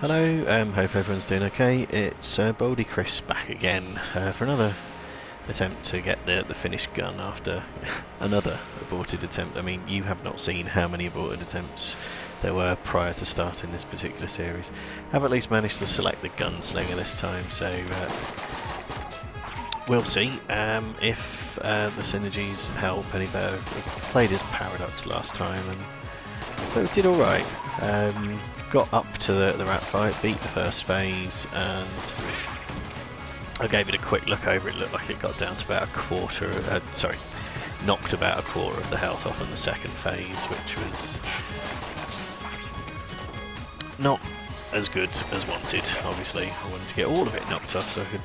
Hello, hope everyone's doing okay. It's Baldy Chris back again for another attempt to get the finished gun after another aborted attempt. I mean, you have not seen how many aborted attempts there were prior to starting this particular series. I've at least managed to select the gunslinger this time, so we'll see if the synergies help any better. I played as Paradox last time and it did alright. Got up to the rat fight, beat the first phase, and I gave it a quick look over. It looked like it got down to about a quarter, knocked about a quarter of the health off in the second phase, which was not as good as wanted. Obviously, I wanted to get all of it knocked off so I could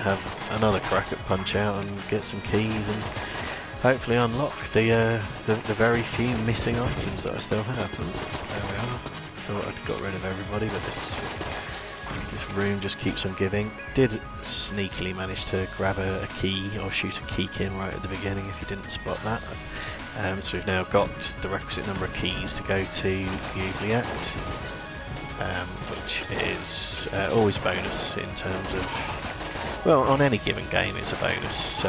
have another crack at Punch Out and get some keys and hopefully unlock the very few missing items that I still have. There we are. Thought I'd got rid of everybody, but this room just keeps on giving. Did sneakily manage to grab a key or shoot a keykin right at the beginning if you didn't spot that. So we've now got the requisite number of keys to go to the Oubliette, which is always a bonus in terms of, well, on any given game it's a bonus.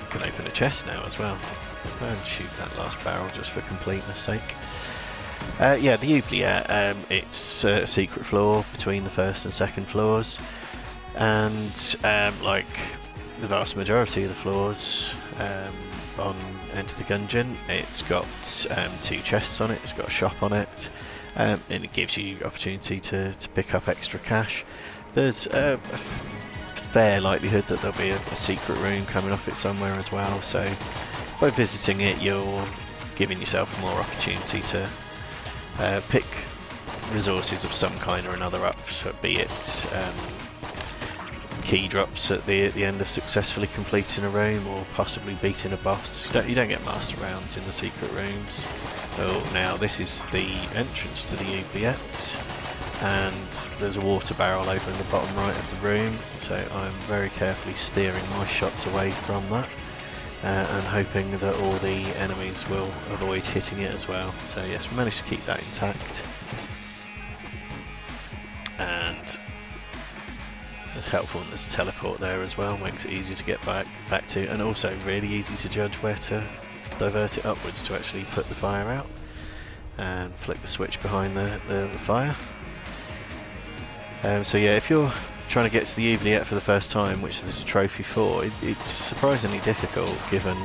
Can open a chest now as well. And shoot that last barrel just for completeness sake. Yeah, the Oubliette, it's a secret floor between the first and second floors, and like the vast majority of the floors on Enter the Gungeon, it's got two chests on it, it's got a shop on it, and it gives you opportunity to pick up extra cash. There's a fair likelihood that there'll be a secret room coming off it somewhere as well, so by visiting it you're giving yourself more opportunity to pick resources of some kind or another up, so be it key drops at the end of successfully completing a room or possibly beating a boss. You don't get master rounds in the secret rooms. Oh, now this is the entrance to the Oubliette, and there's a water barrel over in the bottom right of the room, so I'm very carefully steering my shots away from that and hoping that all the enemies will avoid hitting it as well. So yes, we managed to keep that intact, and it's helpful and there's a teleport there as well, makes it easy to get back to, and also really easy to judge where to divert it upwards to actually put the fire out, and flick the switch behind the fire. So yeah, if you're trying to get to the Oubliette for the first time, which there's a trophy for, it's surprisingly difficult given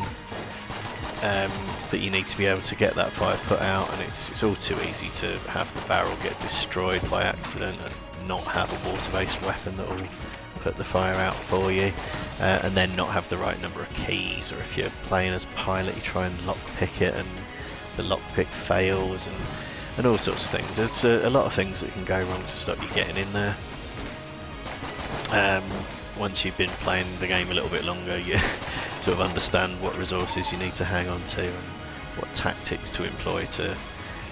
that you need to be able to get that fire put out, and it's all too easy to have the barrel get destroyed by accident and not have a water-based weapon that will put the fire out for you, and then not have the right number of keys, or if you're playing as pilot you try and lockpick it and the lockpick fails, and all sorts of things. There's a lot of things that can go wrong to stop you getting in there. Once you've been playing the game a little bit longer, you sort of understand what resources you need to hang on to and what tactics to employ to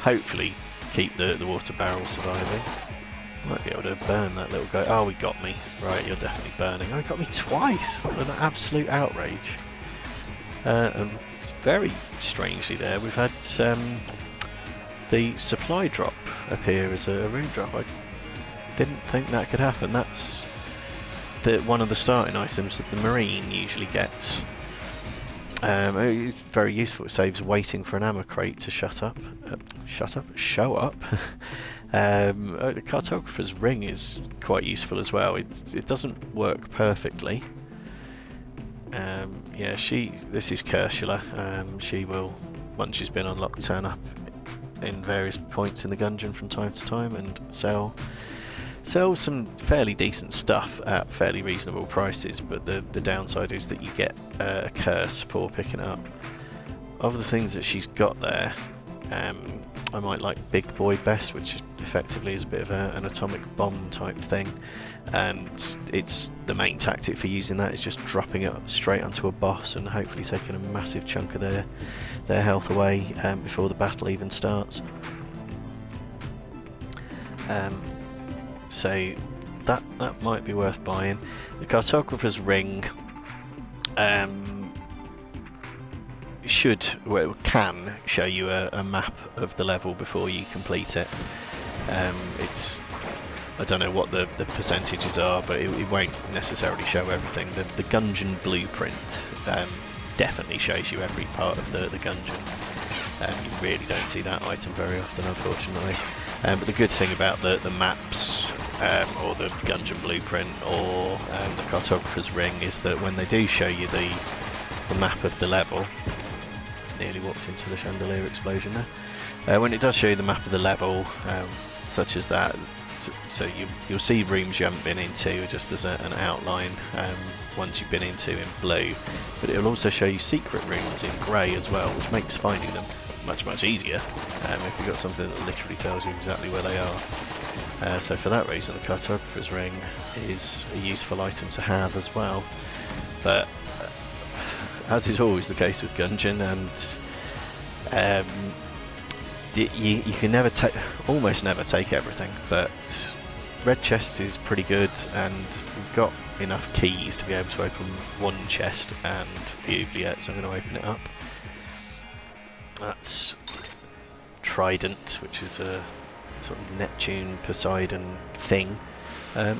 hopefully keep the water barrel surviving. Might be able to burn that little guy. Oh, he got me. Right, you're definitely burning. Oh, he got me twice! An absolute outrage. And very strangely there, we've had the supply drop appear as a room drop. I didn't think that could happen. That's one of the starting items that the Marine usually gets. It's very useful. It saves waiting for an ammo crate to show up. The Cartographer's Ring is quite useful as well. It doesn't work perfectly. Yeah, this is Ursula. She will, once she's been unlocked, turn up in various points in the Gungeon from time to time and sell some fairly decent stuff at fairly reasonable prices, but the downside is that you get a curse for picking up. Of the things that she's got there, I might like Big Boy best, which effectively is a bit of an atomic bomb type thing, and it's the main tactic for using that is just dropping it straight onto a boss and hopefully taking a massive chunk of their health away before the battle even starts. So that might be worth buying. The Cartographer's Ring can show you a map of the level before you complete it. It's, I don't know what the percentages are, but it won't necessarily show everything. The Gungeon blueprint definitely shows you every part of the Gungeon. You really don't see that item very often, unfortunately. But the good thing about the maps, or the Gungeon blueprint, or the Cartographer's Ring, is that when they do show you the map of the level, nearly walked into the chandelier explosion there. When it does show you the map of the level, such as that, so you'll see rooms you haven't been into just as an outline, ones you've been into in blue, but it'll also show you secret rooms in grey as well, which makes finding them much easier if you've got something that literally tells you exactly where they are. So for that reason, the Cartographer's Ring is a useful item to have as well. But as is always the case with Gungeon, and you can almost never take everything, but red chest is pretty good, and we've got enough keys to be able to open one chest and the oubliette, so I'm going to open it up. That's Trident, which is a sort of Neptune, Poseidon thing. I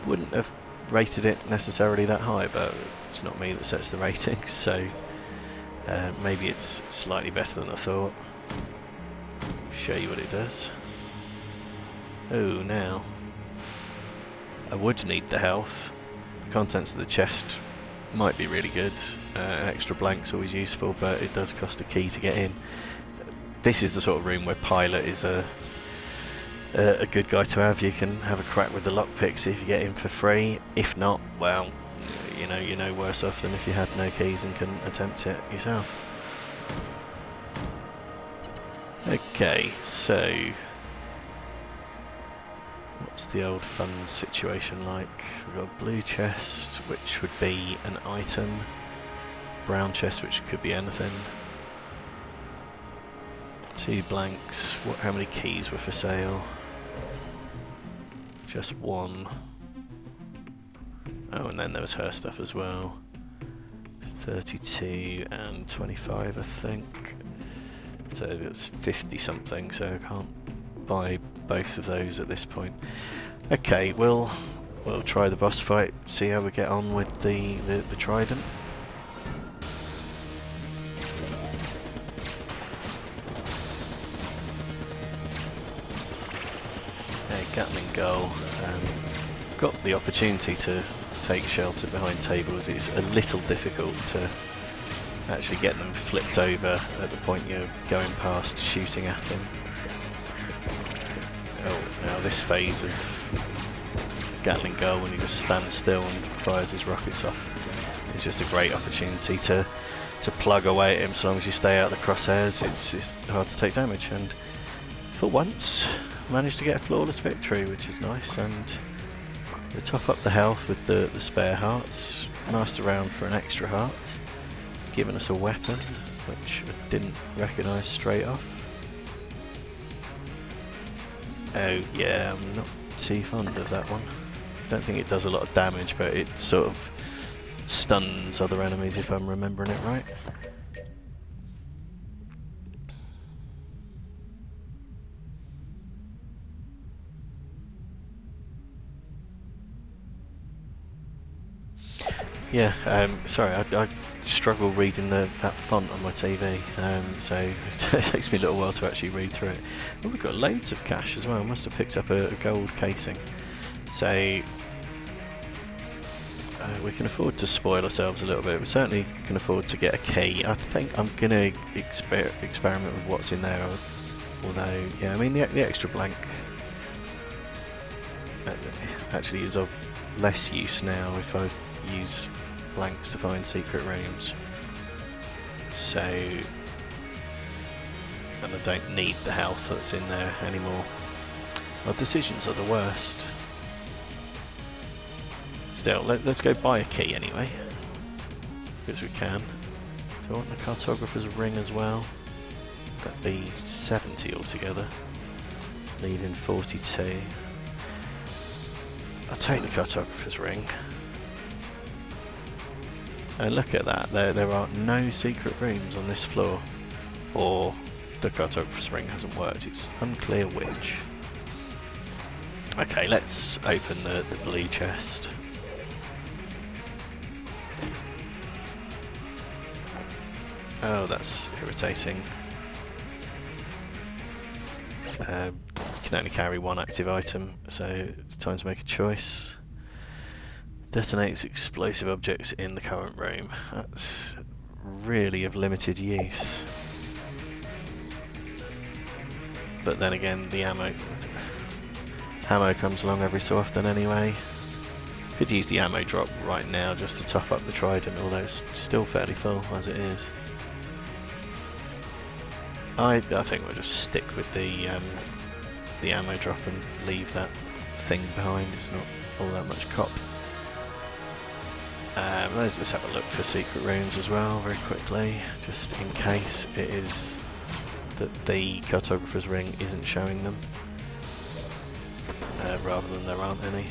wouldn't have rated it necessarily that high, but it's not me that sets the ratings, so maybe it's slightly better than I thought. Show you what it does. Oh, now I would need the health. The contents of the chest might be really good. An extra blank's always useful, but it does cost a key to get in. This is the sort of room where Pilot is a good guy to have. You can have a crack with the lockpick, see if you get in for free. If not, well, you're no worse off than if you had no keys and can attempt it yourself. Okay, so what's the old funds situation like? We've got a blue chest, which would be an item. Brown chest, which could be anything. 2 blanks. How many keys were for sale? Just 1. Oh, and then there was her stuff as well. 32 and 25, I think. So that's 50 something, so I can't buy both of those at this point. Okay, we'll try the boss fight, see how we get on with the Trident. Gatling Gull. Got the opportunity to take shelter behind tables. It's a little difficult to actually get them flipped over at the point you're going past shooting at him. Oh, now this phase of Gatling Gull, when he just stands still and fires his rockets off, is just a great opportunity to plug away at him. So long as you stay out of the crosshairs, it's hard to take damage, and for once managed to get a flawless victory, which is nice. And we top up the health with the spare hearts. Asked around for an extra heart. It's given us a weapon, which I didn't recognise straight off. Oh yeah, I'm not too fond of that one. Don't think it does a lot of damage, but it sort of stuns other enemies, if I'm remembering it right. Yeah, sorry, I struggle reading that font on my TV, so it takes me a little while to actually read through it. Oh, we've got loads of cash as well. Must have picked up a gold casing. So we can afford to spoil ourselves a little bit. We certainly can afford to get a key. I think I'm going to experiment with what's in there. Although, yeah, I mean the extra blank actually is of less use now if I use blanks to find secret rooms. So, and I don't need the health that's in there anymore. Our decisions are the worst. Still, let's go buy a key anyway, because we can. Do I want the Cartographer's Ring as well? That'd be 70 altogether, leaving 42. I'll take the Cartographer's Ring. And look at that, there are no secret rooms on this floor. Or the cartographer's ring hasn't worked, it's unclear which. Okay, let's open the blue chest. Oh, that's irritating. You can only carry one active item, so it's time to make a choice. Detonates explosive objects in the current room. That's really of limited use. But then again, the ammo comes along every so often anyway. Could use the ammo drop right now just to top up the trident, although it's still fairly full as it is. I think we'll just stick with the ammo drop and leave that thing behind. It's not all that much cop. Let's have a look for secret rooms as well very quickly, just in case it is that the cartographer's ring isn't showing them, rather than there aren't any.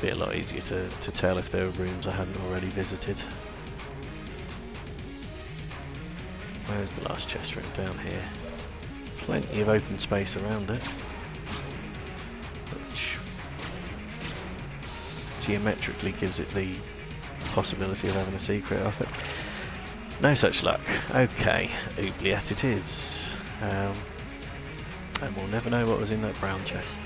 Be a lot easier to tell if there are rooms I hadn't already visited. Where's the last chest room? Down here. Plenty of open space around it, which geometrically gives it the possibility of having a secret off it. No such luck. Okay, oubliette it is. And we'll never know what was in that brown chest.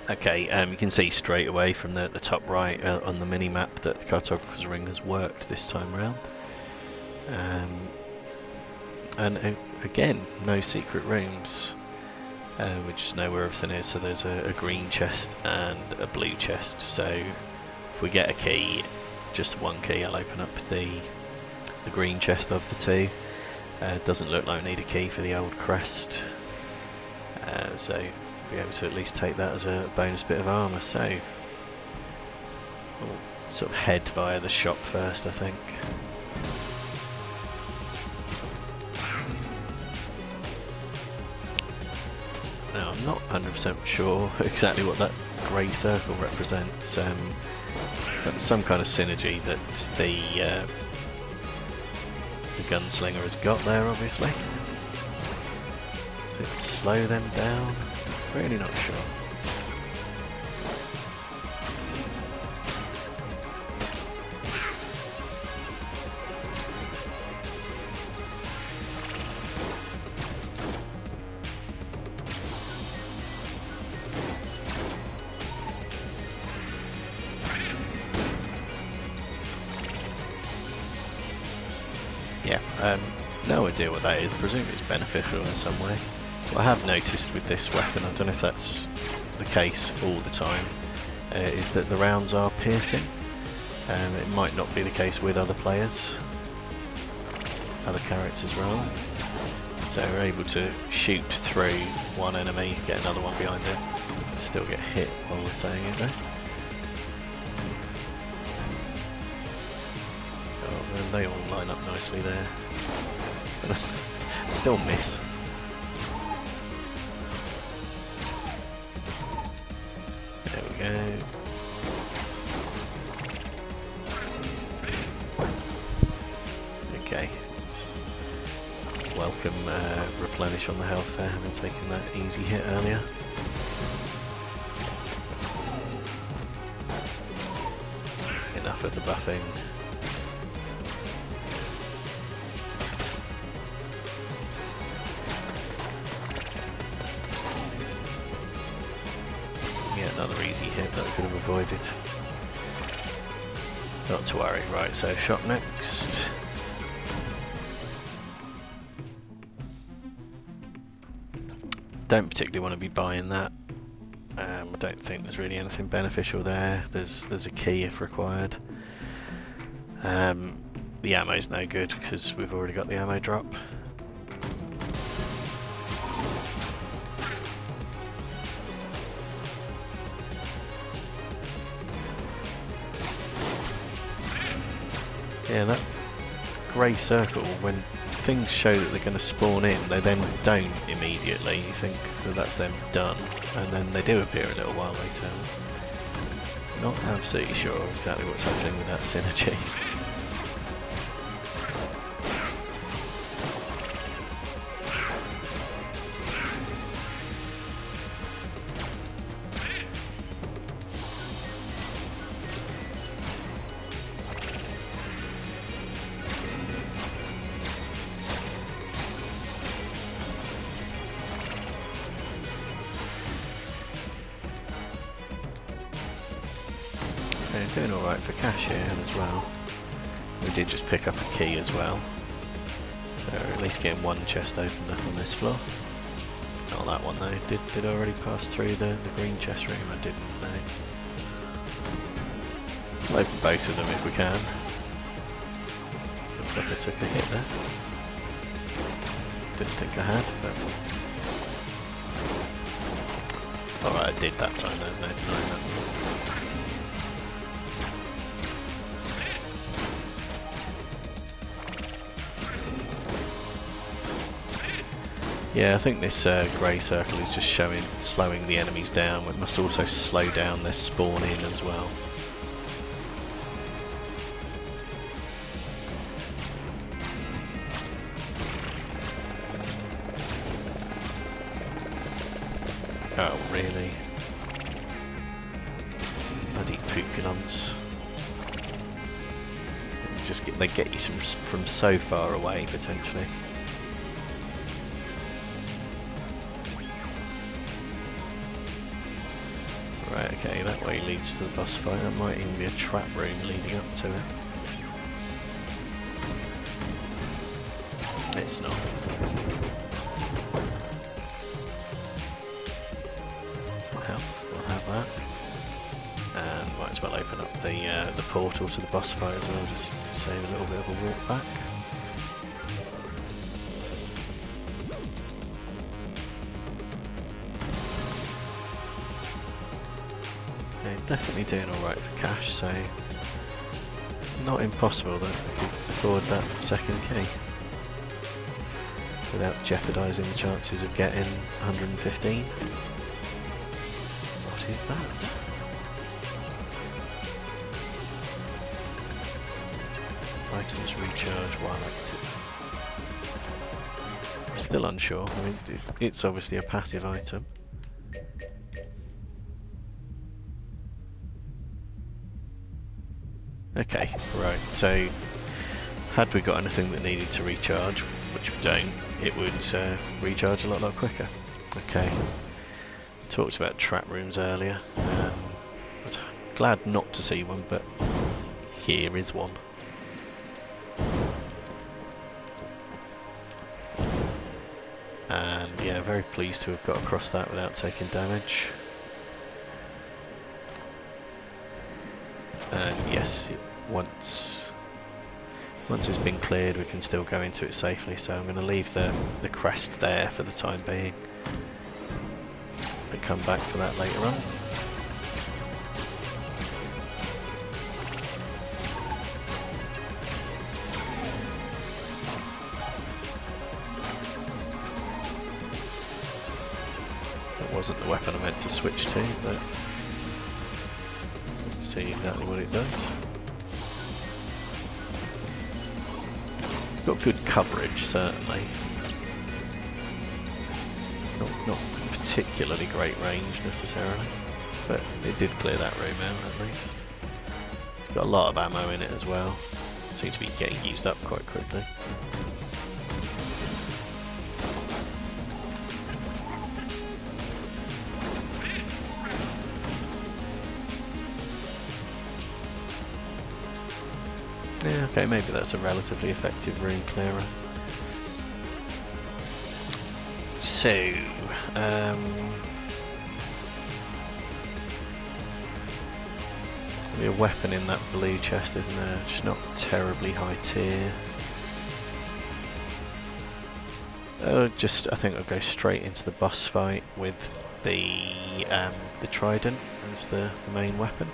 Okay, you can see straight away from the top right on the mini-map that the cartographer's ring has worked this time round. And again, no secret rooms. We just know where everything is, so there's a green chest and a blue chest, so if we get a key, just one key, I'll open up the green chest of the two. Doesn't look like we need a key for the old crest, so be able to at least take that as a bonus bit of armour. So we'll sort of head via the shop first, I think. Now I'm not 100% sure exactly what that grey circle represents. That's some kind of synergy that the gunslinger has got there, obviously. Does it slow them down? Really not sure. Yeah, no idea what that is. Presume it's beneficial in some way. What I have noticed with this weapon, I don't know if that's the case all the time, is that the rounds are piercing. It might not be the case with other players, other characters rather. So we're able to shoot through one enemy, get another one behind it, still get hit while we're saying it though. Oh, and they all line up nicely there. Still miss. There we go. Okay. Welcome replenish on the health there, having taken that easy hit earlier. Enough of the buffing. Another easy hit that we could have avoided. Not to worry. Right, so shop next. Don't particularly want to be buying that. I don't think there's really anything beneficial there. There's a key if required. The ammo's no good because we've already got the ammo drop. Yeah, that grey circle, when things show that they're going to spawn in, they then don't immediately. You think that that's them done, and then they do appear a little while later. Not absolutely sure exactly what's happening with that synergy. Doing alright for cash here as well. We did just pick up a key as well. So at least getting one chest opened up on this floor. Not that one though. Did I already pass through the green chest room? I didn't, no. We'll open both of them if we can. Looks like I took a hit there. Didn't think I had, but... Alright, I did that time, there's no denying that. Yeah, I think this grey circle is just slowing the enemies down. It must also slow down their spawn in as well. Oh, really? Bloody Pupulons. They get you from so far away, potentially. Right, okay, that way leads to the boss fight. That might even be a trap room leading up to it. It's not. Some health, we'll have that. And might as well open up the portal to the boss fight as well, just save a little bit of a walk back. Definitely doing alright for cash, so not impossible that we could afford that second key without jeopardising the chances of getting 115. What is that? Items recharge while active. I'm still unsure. I mean, it's obviously a passive item. Okay, right, so had we got anything that needed to recharge, which we don't, it would recharge a lot quicker. Okay, talked about trap rooms earlier. I was glad not to see one, but here is one. And yeah, very pleased to have got across that without taking damage. And yes, once it's been cleared, we can still go into it safely. So I'm going to leave the crest there for the time being, and come back for that later on. That wasn't the weapon I meant to switch to, but. See exactly what it does. It's got good coverage, certainly. Not particularly great range necessarily, but it did clear that room out at least. It's got a lot of ammo in it as well. Seems to be getting used up quite quickly. Yeah, okay, maybe that's a relatively effective room clearer. So, there'll be a weapon in that blue chest, isn't there? Just not terribly high tier. I think I'll go straight into the boss fight with the trident as the main weapon.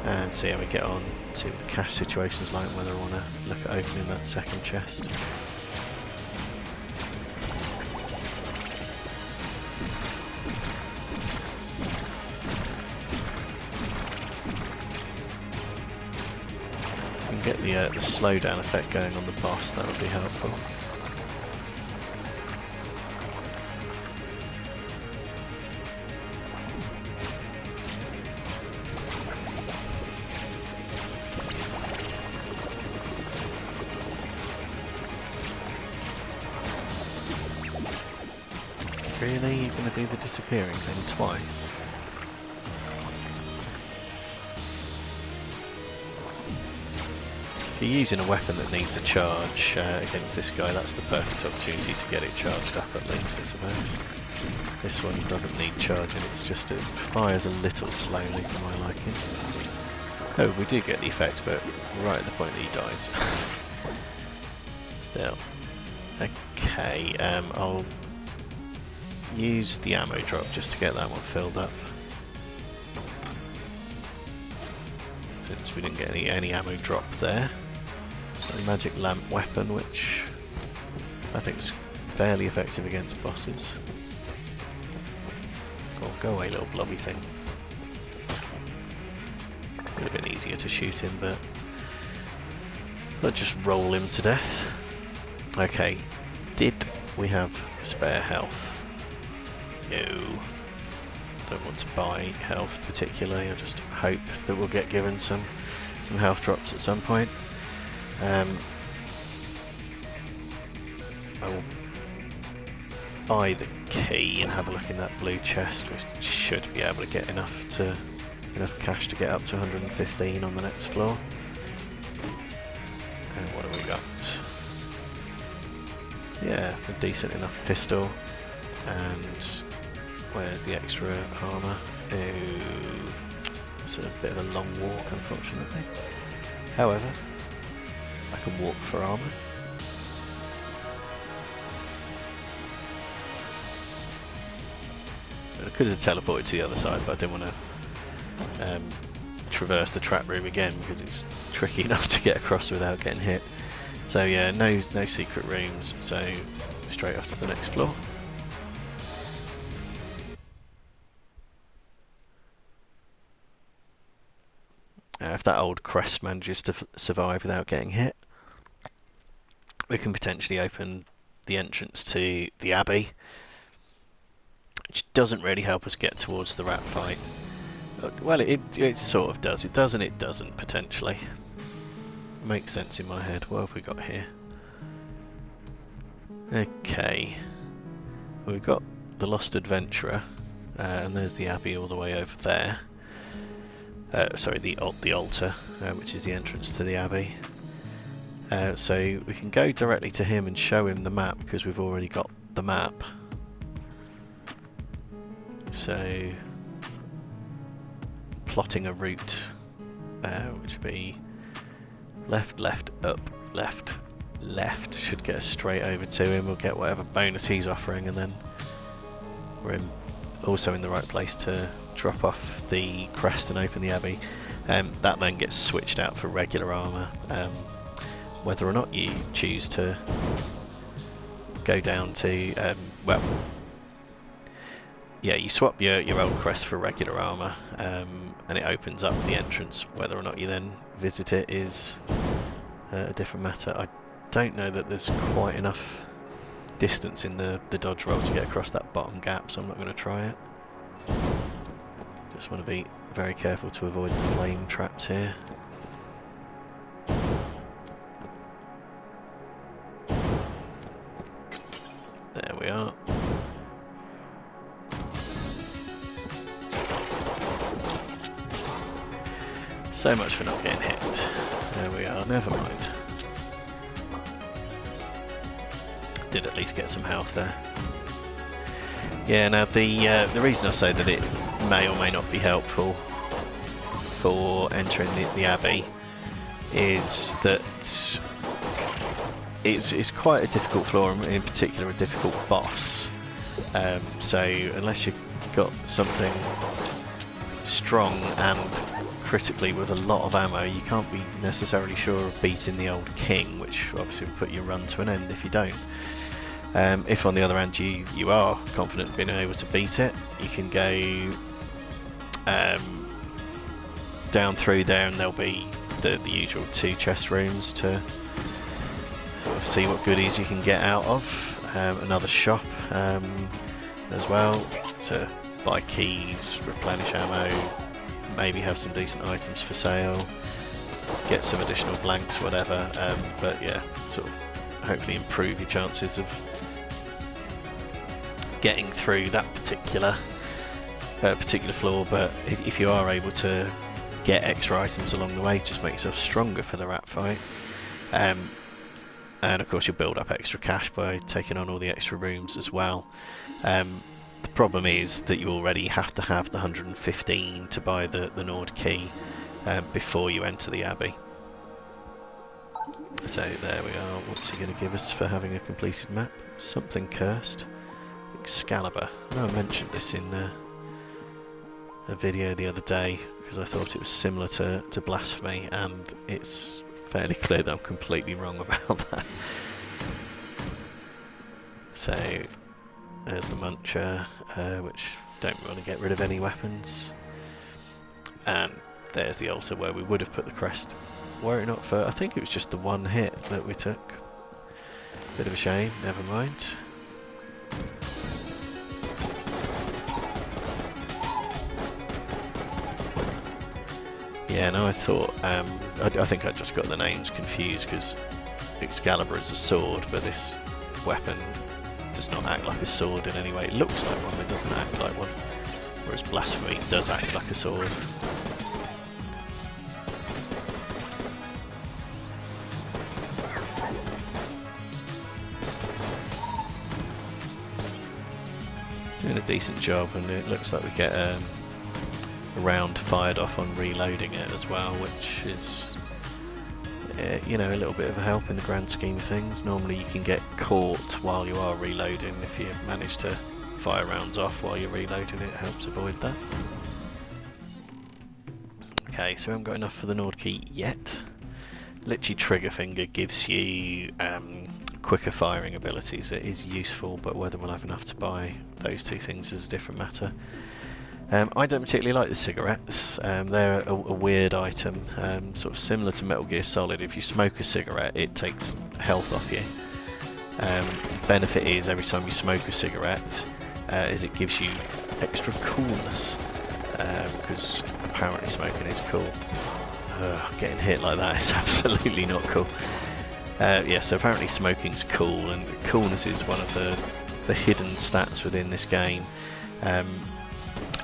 and see how we get on, see what the cash situation's like, whether I want to look at opening that second chest. If we can get the slowdown effect going on the boss, that would be helpful. Really? You're going to do the disappearing thing twice? If you're using a weapon that needs a charge against this guy, that's the perfect opportunity to get it charged up at least, I suppose. This one doesn't need charging, it's just it fires a little slowly for my liking. Oh, we do get the effect, but right at the point that he dies. Still. Okay, I'll use the ammo drop just to get that one filled up, since we didn't get any ammo drop there. A magic lamp weapon, which I think is fairly effective against bosses. Oh, go away, little blobby thing. Would have been easier to shoot him, but let's just roll him to death. Okay, did we have spare health? No. Don't want to buy health particularly, I just hope that we'll get given some health drops at some point. I will buy the key and have a look in that blue chest. We should be able to get enough cash to get up to 115 on the next floor. And what have we got? Yeah, a decent enough pistol. And where's the extra armour? Oh, it's a bit of a long walk, unfortunately. However, I can walk for armour. I could have teleported to the other side, but I didn't want to traverse the trap room again because it's tricky enough to get across without getting hit. So yeah, no secret rooms, so straight off to the next floor. If that old crest manages to survive without getting hit, we can potentially open the entrance to the Abbey, which doesn't really help us get towards the rat fight. Well, it sort of does. It does and it doesn't, potentially. Makes sense in my head. What have we got here? Okay. We've got the Lost Adventurer, and there's the Abbey all the way over there. Sorry, the altar, which is the entrance to the Abbey. So we can go directly to him and show him the map because we've already got the map. So plotting a route, which would be left, left, up, left, left, should get us straight over to him. We'll get whatever bonus he's offering, and then we're also in the right place to drop off the crest and open the Abbey. That then gets switched out for regular armour. Whether or not you choose to go down to, well, yeah, you swap your old crest for regular armour, and it opens up the entrance. Whether or not you then visit it is a different matter. I don't know that there's quite enough distance in the dodge roll to get across that bottom gap, so I'm not going to try it. Just want to be very careful to avoid the flame traps here. There we are. So much for not getting hit. There we are, never mind. Did at least get some health there. Yeah, now the reason I say that it may or may not be helpful for entering the Abbey is that it's quite a difficult floor, and in particular a difficult boss. So unless you've got something strong and critically with a lot of ammo, you can't be necessarily sure of beating the old king, which obviously will put your run to an end if you don't. If on the other hand you are confident in being able to beat it, you can go down through there, and there'll be the usual 2 chest rooms to sort of see what goodies you can get out of. Another shop as well to buy keys, replenish ammo, maybe have some decent items for sale, get some additional blanks, whatever. But yeah, sort of hopefully improve your chances of getting through that particular floor. But if you are able to get extra items along the way, just make yourself stronger for the rat fight. And of course you'll build up extra cash by taking on all the extra rooms as well. The problem is that you already have to have the 115 to buy the Nord key before you enter the Abbey. So there we are. What's he going to give us for having a completed map? Something cursed. Excalibur. I know I mentioned this in a video the other day because I thought it was similar to Blasphemy, and it's fairly clear that I'm completely wrong about that. So there's the Muncher, which don't want to get rid of any weapons, and there's the altar where we would have put the crest were it not for, I think it was just the one hit that we took. Bit of a shame, never mind. Yeah, no, I thought, I think I just got the names confused because Excalibur is a sword, but this weapon does not act like a sword in any way. It looks like one, but doesn't act like one. Whereas Blasphemy does act like a sword. Doing a decent job, and it looks like we get a round fired off on reloading it as well, which is you know, a little bit of a help in the grand scheme of things. Normally you can get caught while you are reloading. If you manage to fire rounds off while you're reloading, it helps avoid that. Okay, so we haven't got enough for the Nord key yet. Literally trigger finger gives you quicker firing abilities. It is useful, but whether we'll have enough to buy those two things is a different matter. I don't particularly like the cigarettes. They're a weird item, sort of similar to Metal Gear Solid. If you smoke a cigarette, it takes health off you. Benefit is every time you smoke a cigarette, is it gives you extra coolness, because apparently smoking is cool. Getting hit like that is absolutely not cool. Yeah, so apparently smoking's cool, and coolness is one of the hidden stats within this game.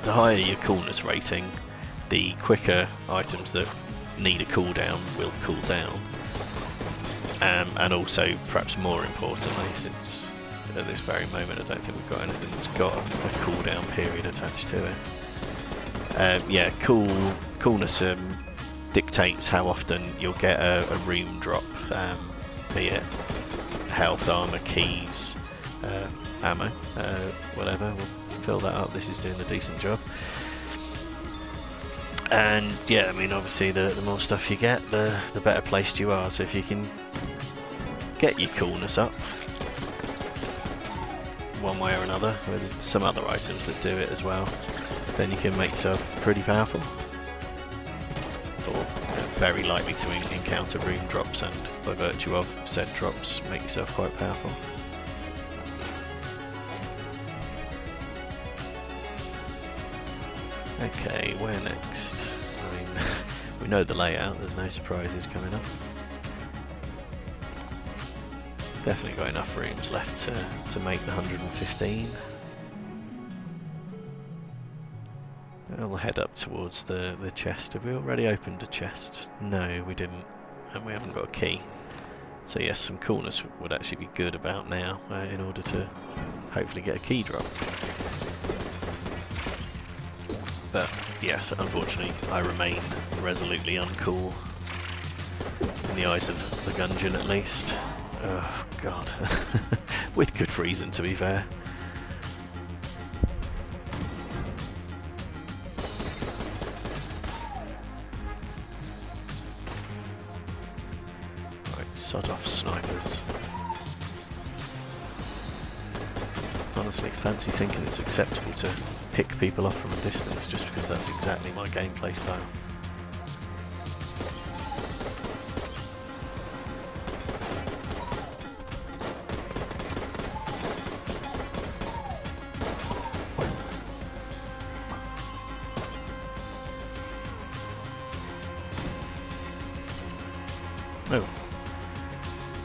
The higher your coolness rating, the quicker items that need a cooldown will cool down. And also, perhaps more importantly, since at this very moment I don't think we've got anything that's got a cooldown period attached to it. Yeah, coolness dictates how often you'll get a room drop, be it health, armor, keys, ammo, whatever. We'll fill that up. This is doing a decent job. And yeah, I mean, obviously the more stuff you get, the better placed you are. So if you can get your coolness up one way or another, there's some other items that do it as well, then you can make yourself pretty powerful, or very likely to encounter room drops, and by virtue of said drops make yourself quite powerful. Okay, where next? I mean, we know the layout, there's no surprises coming up. Definitely got enough rooms left to make the 115. We'll head up towards the chest. Have we already opened a chest? No, we didn't, and we haven't got a key. So yes, some coolness would actually be good about now in order to hopefully get a key drop. But yes, unfortunately, I remain resolutely uncool in the eyes of the Gungeon, at least. Oh god, with good reason, to be fair. sod off snipers. Honestly, fancy thinking it's acceptable to pick people off from a distance just because that's exactly my gameplay style.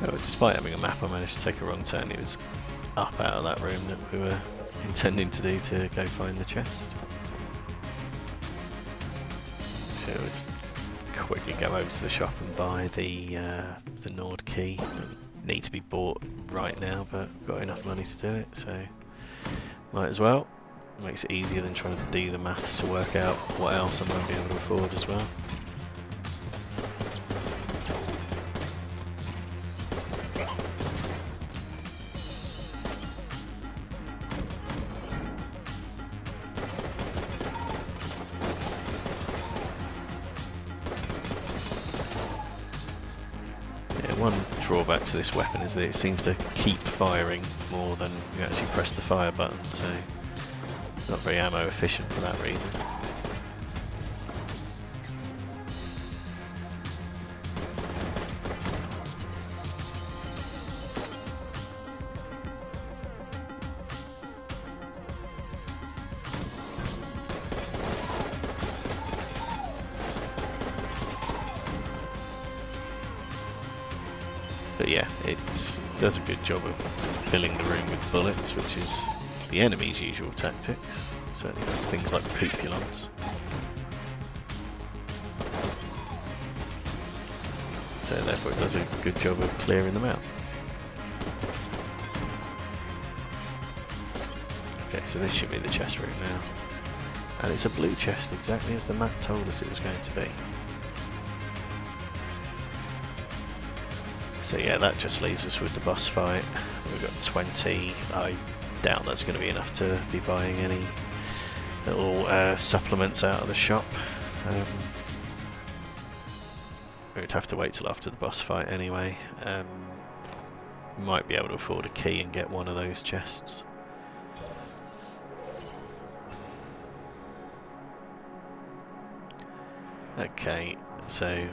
Oh, despite having a map, I managed to take a wrong turn. It was up out of that room that we were intending to do to go find the chest. So let's quickly go over to the shop and buy the Nord key. It needs to be bought right now, but I've got enough money to do it, so might as well. Makes it easier than trying to do the maths to work out what else I might be able to afford as well. One drawback to this weapon is that it seems to keep firing more than you actually press the fire button, so it's not very ammo efficient for that reason. But yeah, it does a good job of filling the room with bullets, which is the enemy's usual tactics. Certainly things like Pupulons. So therefore it does a good job of clearing them out. Okay, so this should be the chest room now. And it's a blue chest, exactly as the map told us it was going to be. So yeah, that just leaves us with the boss fight. We've got 20. I doubt that's going to be enough to be buying any little supplements out of the shop. We'd have to wait till after the boss fight anyway. Might be able to afford a key and get one of those chests. Okay, so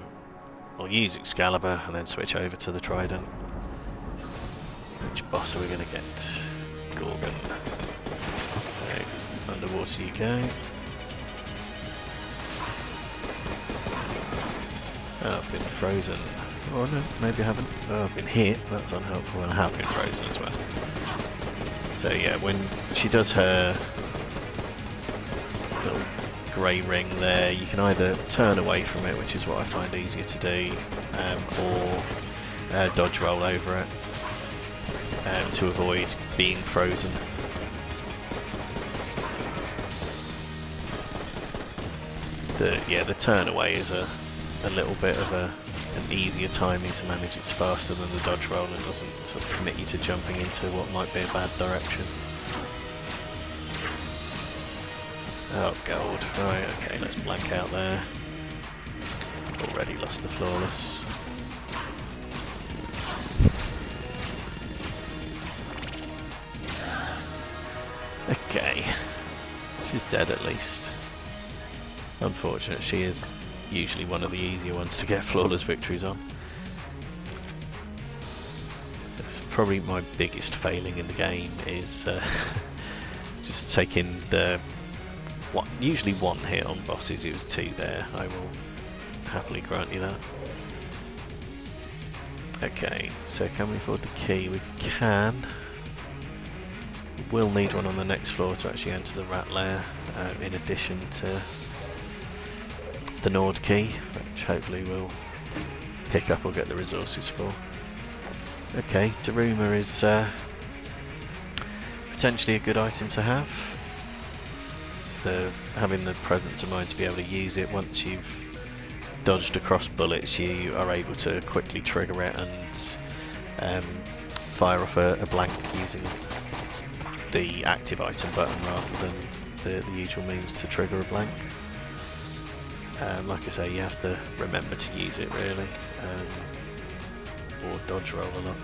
I'll use Excalibur and then switch over to the Trident. Which boss are we going to get? Gorgon. So, underwater you go. Oh, I've been frozen. Oh no, maybe I haven't. Oh, I've been hit. That's unhelpful, and I have been frozen as well. So yeah, when she does her little grey ring there, you can either turn away from it, which is what I find easier to do, or dodge roll over it to avoid being frozen. The turn away is a little bit of an easier timing to manage. It's faster than the dodge roll and doesn't sort of commit you to jumping into what might be a bad direction. Oh, gold. Right, okay, let's blank out there. Already lost the flawless. Okay. She's dead at least. Unfortunate, she is usually one of the easier ones to get flawless victories on. That's probably my biggest failing in the game, is just taking the usually one hit on bosses. It was two there, I will happily grant you that. Okay, so can we afford the key? We can. We'll need one on the next floor to actually enter the rat lair, in addition to the Nord key, which hopefully we'll pick up or get the resources for. Okay, Daruma is potentially a good item to have. It's having the presence of mind to be able to use it. Once you've dodged across bullets, you are able to quickly trigger it and fire off a blank using the active item button rather than the usual means to trigger a blank. Like I say, you have to remember to use it really. or dodge roll a lot.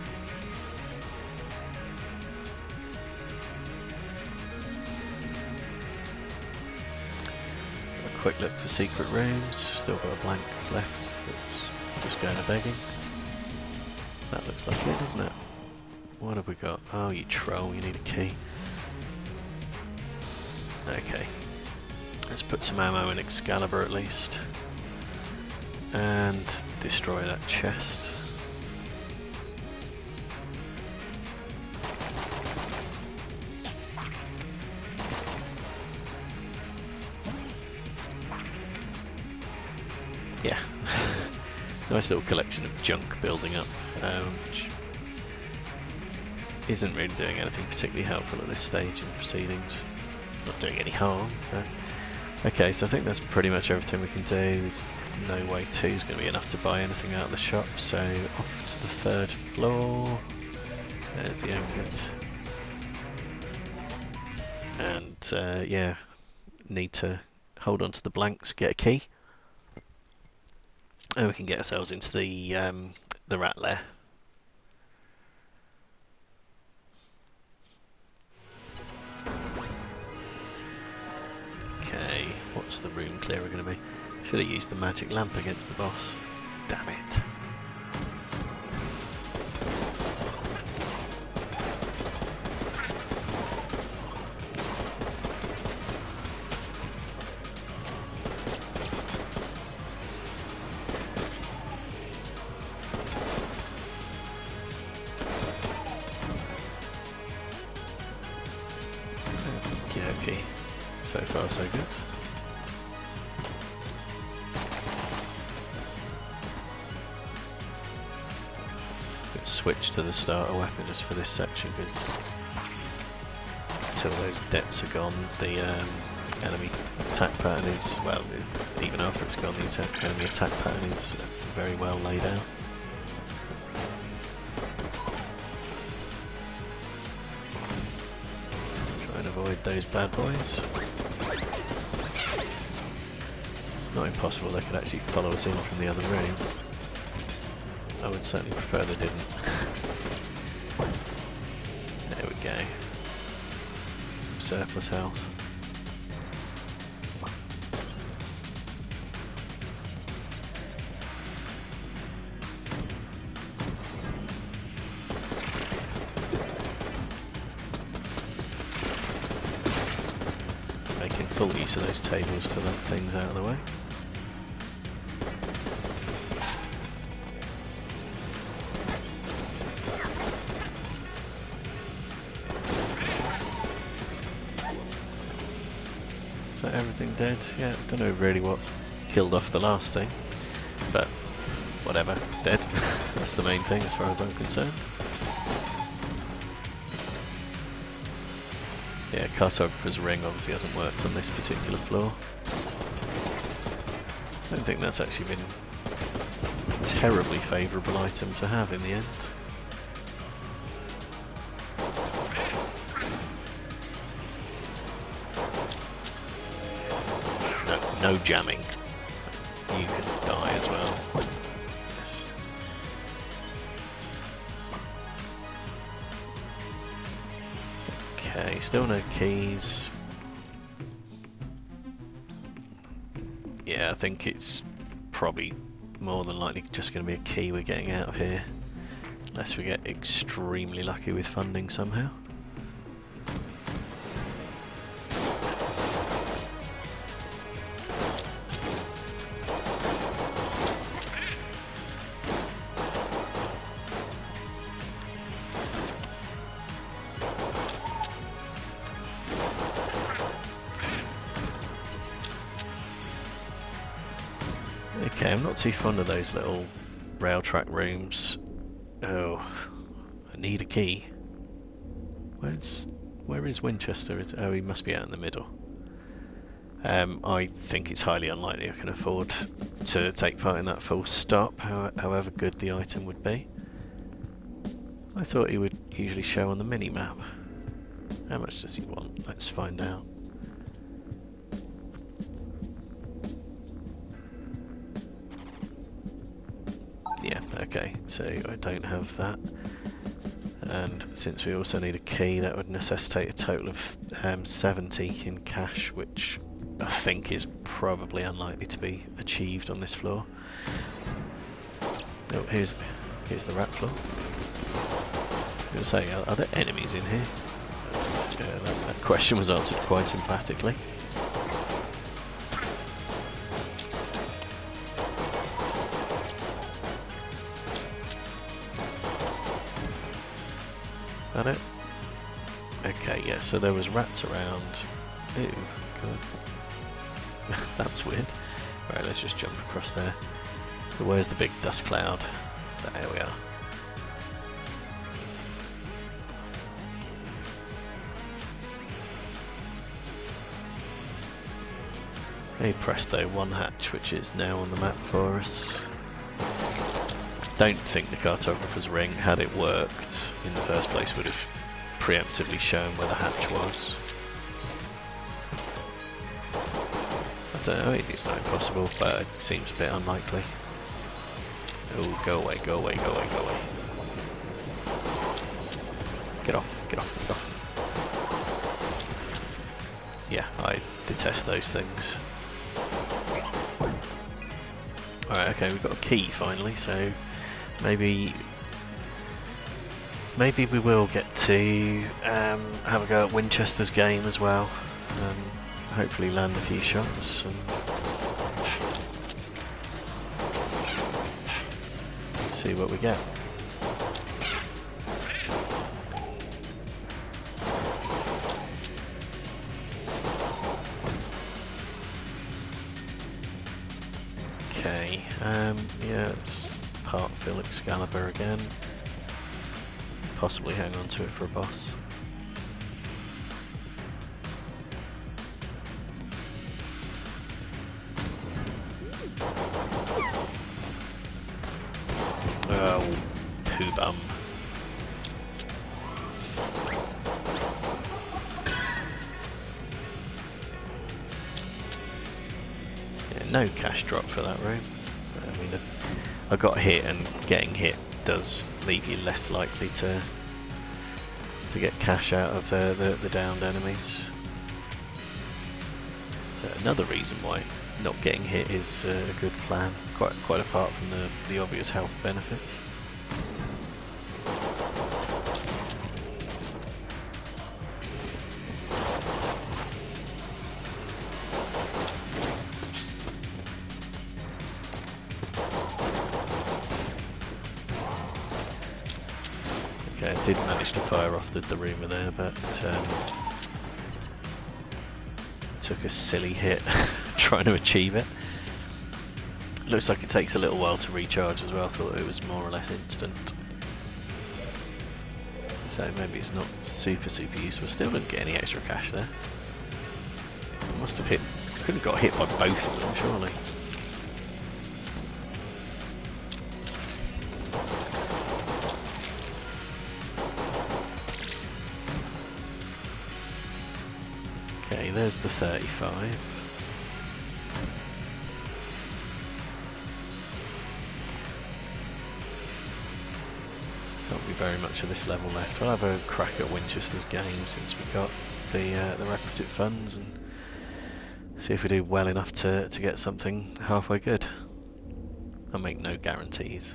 A quick look for secret rooms. Still got a blank left that's just going to begging. That looks like it, doesn't it? What have we got? Oh, you troll, you need a key. Okay. Let's put some ammo in Excalibur at least. And destroy that chest. Yeah. Nice little collection of junk building up, which isn't really doing anything particularly helpful at this stage in proceedings. Not doing any harm, but... Okay, so I think that's pretty much everything we can do. There's no way 2 is going to be enough to buy anything out of the shop, so off to the 3rd floor. There's the exit. And yeah, need to hold on to the blanks, get a key. And we can get ourselves into the rat lair. Okay, what's the room clearer going to be? Should have used the magic lamp against the boss. Damn it. Okay, so far so good. Let's switch to the starter weapon just for this section, because until those debts are gone, the enemy attack pattern is, well, even after it's gone, the enemy attack pattern is very well laid out. Avoid those bad boys. It's not impossible they could actually follow us in from the other room. I would certainly prefer they didn't. There we go. Some surplus health. Full use of those tables to let things out of the way. Is that everything dead? Yeah, don't know really what killed off the last thing, but whatever, it's dead. That's the main thing as far as I'm concerned. Yeah, Cartographer's Ring obviously hasn't worked on this particular floor. I don't think that's actually been a terribly favourable item to have in the end. No jamming. You can die as well. Okay, still no keys. Yeah, I think it's probably more than likely just going to be a key we're getting out of here. Unless we get extremely lucky with funding somehow. Okay, I'm not too fond of those little rail track rooms. Oh, I need a key. Where is Winchester? Oh, he must be out in the middle. I think it's highly unlikely I can afford to take part in that full stop, however good the item would be. I thought he would usually show on the mini-map. How much does he want? Let's find out. Yeah, Okay, so I don't have that. And since we also need a key, that would necessitate a total of 70 in cash, which I think is probably unlikely to be achieved on this floor. Oh, here's the rat floor. I was saying, are there enemies in here? And, that question was answered quite emphatically. That it? Okay, yeah, so there was rats around. Ew, God. That's weird. Right, let's just jump across there. So where's the big dust cloud? There we are. Hey presto, one hatch which is now on the map for us. Don't think the cartographer's ring, had it worked in the first place, would have preemptively shown where the hatch was. I don't know, it's not impossible, but it seems a bit unlikely. Oh, go away, go away, go away, go away. Get off, get off, get off. Yeah, I detest those things. Alright, okay, we've got a key finally, so maybe we will get to have a go at Winchester's game as well, and hopefully land a few shots and see what we get. Okay, yeah, it's part fill Excalibur again. Possibly hang on to it for a boss. Oh, poo bum. Yeah, no cash drop for that room. I mean, I got hit, and getting hit does leave you less likely to get cash out of the downed enemies. So another reason why not getting hit is a good plan, quite apart from the obvious health benefits. Okay, I did manage to fire off the rumour there, but took a silly hit trying to achieve it. Looks like it takes a little while to recharge as well. I thought it was more or less instant. So maybe it's not super useful. Still didn't get any extra cash there. Must have hit, could have got hit by both of them surely. Okay, there's the 35. Can't be very much of this level left. We'll have a crack at Winchester's game since we've got the requisite funds, and see if we do well enough to get something halfway good. I'll make no guarantees.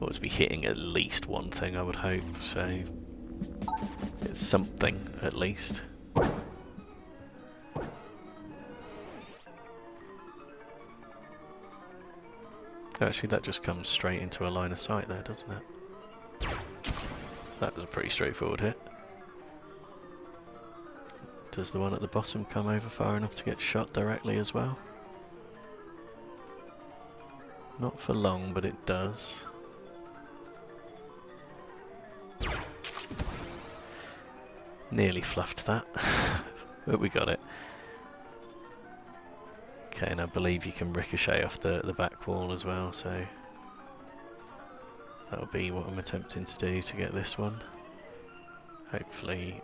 Ought to be hitting at least one thing, I would hope, so it's something at least. Actually, that just comes straight into a line of sight there, doesn't it? That was a pretty straightforward hit. Does the one at the bottom come over far enough to get shot directly as well? Not for long, but it does. Nearly fluffed that, but we got it. Okay, and I believe you can ricochet off the back wall as well, so that'll be what I'm attempting to do to get this one. Hopefully,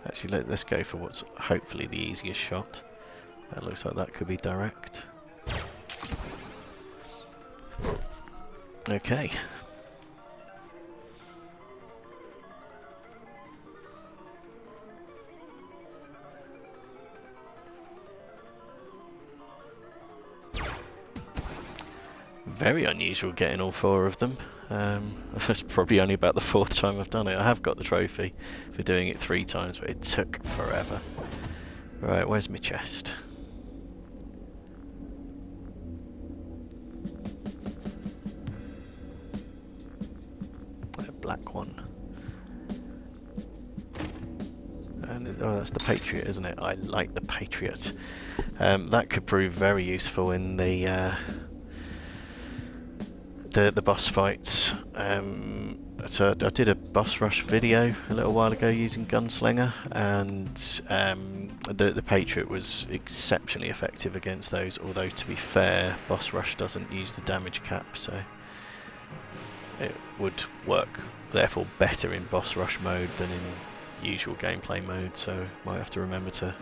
actually let's go for what's hopefully the easiest shot. That looks like that could be direct. Okay. Very unusual getting all 4 of them. That's probably only about the 4th time I've done it. I have got the trophy for doing it 3 times, but it took forever. Right, where's my chest? A black one. And oh, that's the Patriot, isn't it? I like the Patriot. That could prove very useful in the boss fights. So I did a boss rush video a little while ago using Gunslinger, and the Patriot was exceptionally effective against those, although to be fair, boss rush doesn't use the damage cap, so it would work therefore better in boss rush mode than in usual gameplay mode, so might have to remember to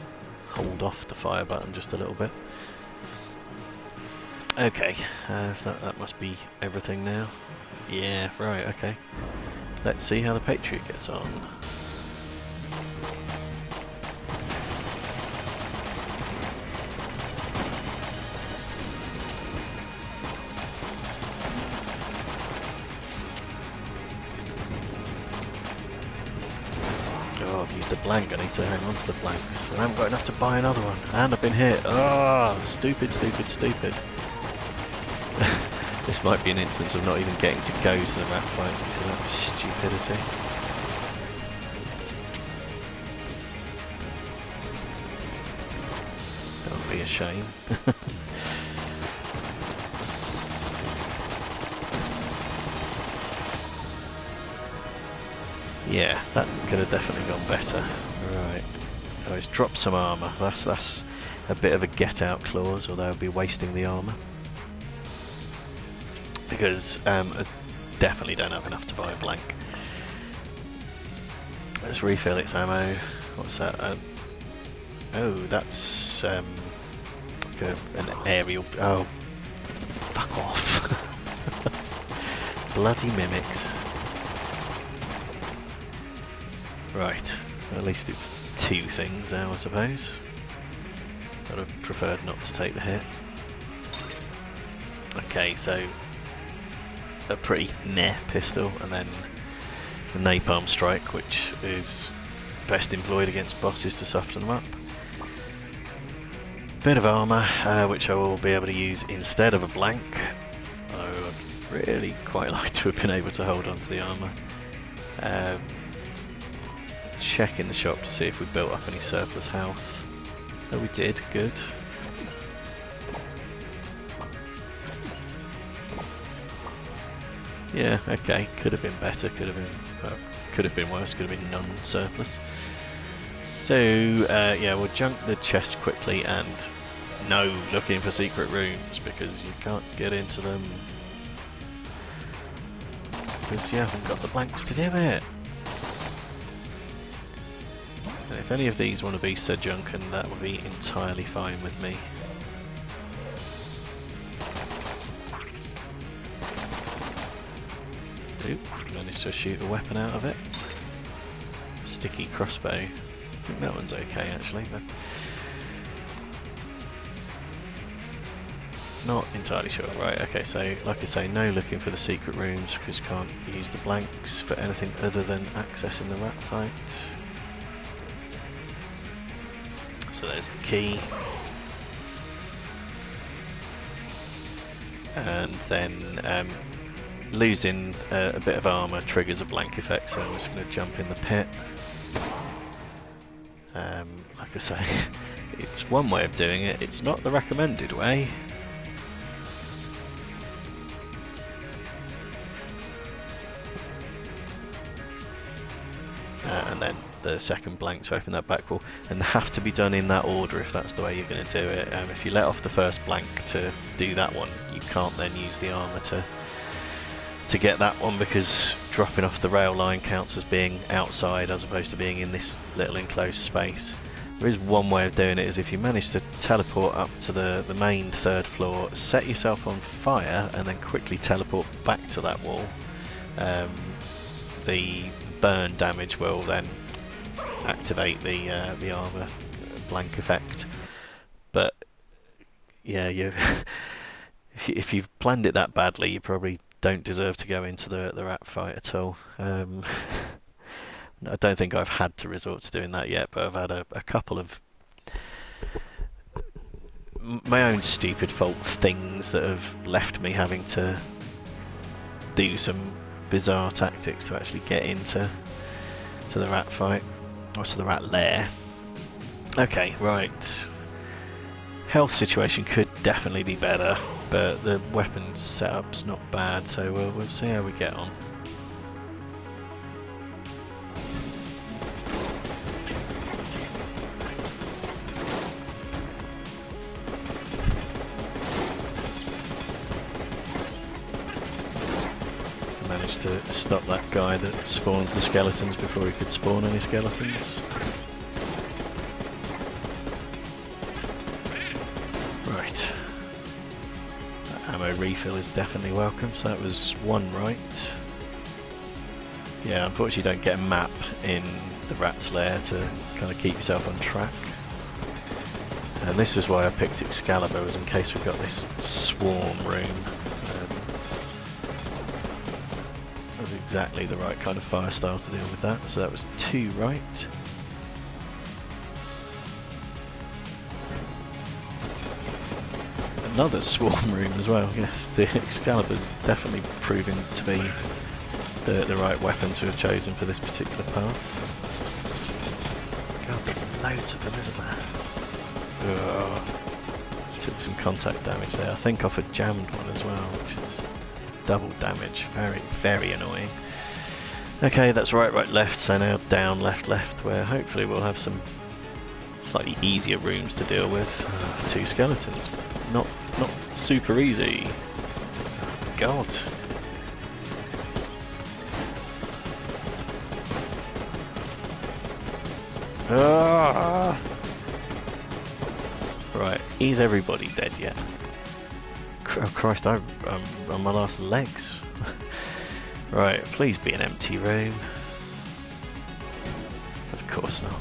hold off the fire button just a little bit. Okay, so that must be everything now. Yeah, right, okay. Let's see how the Patriot gets on. Oh, I've used a blank, I need to hang on to the blanks. I haven't got enough to buy another one, and I've been hit. Oh, stupid, stupid, stupid. This might be an instance of not even getting to go to the rat fight because of that stupidity. That would be a shame. Yeah, that could have definitely gone better. Right. Oh, it's dropped some armour. That's a bit of a get out clause, although I'd be wasting the armour. Because I definitely don't have enough to buy a blank. Let's refill its ammo. What's that? Oh, that's like an aerial. Oh, fuck off! Bloody mimics. Right, at least it's 2 things now, I suppose. I'd have preferred not to take the hit. Okay, so a pretty meh pistol, and then the napalm strike, which is best employed against bosses to soften them up. Bit of armour, which I will be able to use instead of a blank. I would really quite like to have been able to hold on to the armour. Check in the shop to see if we built up any surplus health. Oh, we did, good. Yeah, okay, could have been better, could have been worse, could have been non-surplus. So, yeah, we'll junk the chest quickly, and no looking for secret rooms, because you can't get into them. Because you haven't got the blanks to do it. And if any of these want to be Sir Junken, that would be entirely fine with me. Oop, managed to shoot a weapon out of it. Sticky crossbow. I think that one's okay actually, but not entirely sure. Right, okay, so like I say, no looking for the secret rooms because you can't use the blanks for anything other than accessing the rat fight. So there's the key. And then losing a bit of armour triggers a blank effect, so I'm just going to jump in the pit. Like I say, it's one way of doing it, it's not the recommended way. And then the second blank to open that back wall, and they have to be done in that order if that's the way you're going to do it. If you let off the first blank to do that one, you can't then use the armour to get that one, because dropping off the rail line counts as being outside as opposed to being in this little enclosed space. There is one way of doing it, is if you manage to teleport up to the main 3rd floor, set yourself on fire, and then quickly teleport back to that wall. The burn damage will then activate the armor blank effect. But yeah, if you've planned it that badly, you probably don't deserve to go into the rat fight at all. I don't think I've had to resort to doing that yet, but I've had a couple of my own stupid fault things that have left me having to do some bizarre tactics to actually get into the rat fight, or to the rat lair. Okay, right. Health situation could definitely be better, but the weapons setup's not bad, so we'll see how we get on. Managed to stop that guy that spawns the skeletons before he could spawn any skeletons. Right. That ammo refill is definitely welcome, so that was 1 right. Yeah, unfortunately you don't get a map in the rat's lair to kind of keep yourself on track. And this is why I picked Excalibur, was in case we've got this swarm room. That's exactly the right kind of fire style to deal with that. So that was 2 right. Another swarm room as well, yes. The Excalibur's definitely proving to be the right weapon to have chosen for this particular path. God, there's loads of them, isn't there? Ugh. Took some contact damage there. I think off a jammed one as well, which is double damage. Very, very annoying. Okay, that's right, right, left. So now down, left, left, where hopefully we'll have some slightly easier rooms to deal with. 2 skeletons. Not super easy. God. Ah! Right, is everybody dead yet? Oh Christ, I'm on my last legs. Right, please be an empty room. Of course not.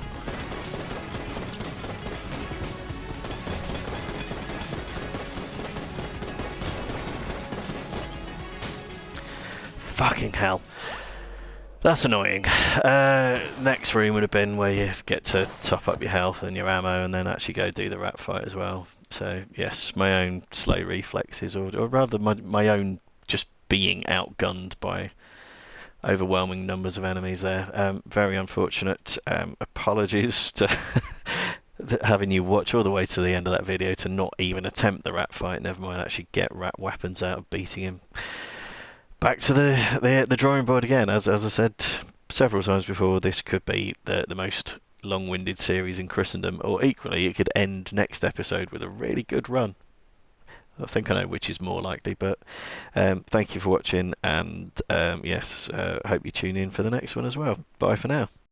Fucking hell. That's annoying. Next room would have been where you get to top up your health and your ammo and then actually go do the rat fight as well. So yes, my own slow reflexes, or rather my own just being outgunned by overwhelming numbers of enemies there. Very unfortunate. Apologies to having you watch all the way to the end of that video to not even attempt the rat fight, never mind actually get rat weapons out of beating him. Back to the drawing board again. As I said several times before, this could be the most long-winded series in Christendom, or equally it could end next episode with a really good run. I think I know which is more likely, but thank you for watching, and yes, hope you tune in for the next one as well. Bye for now.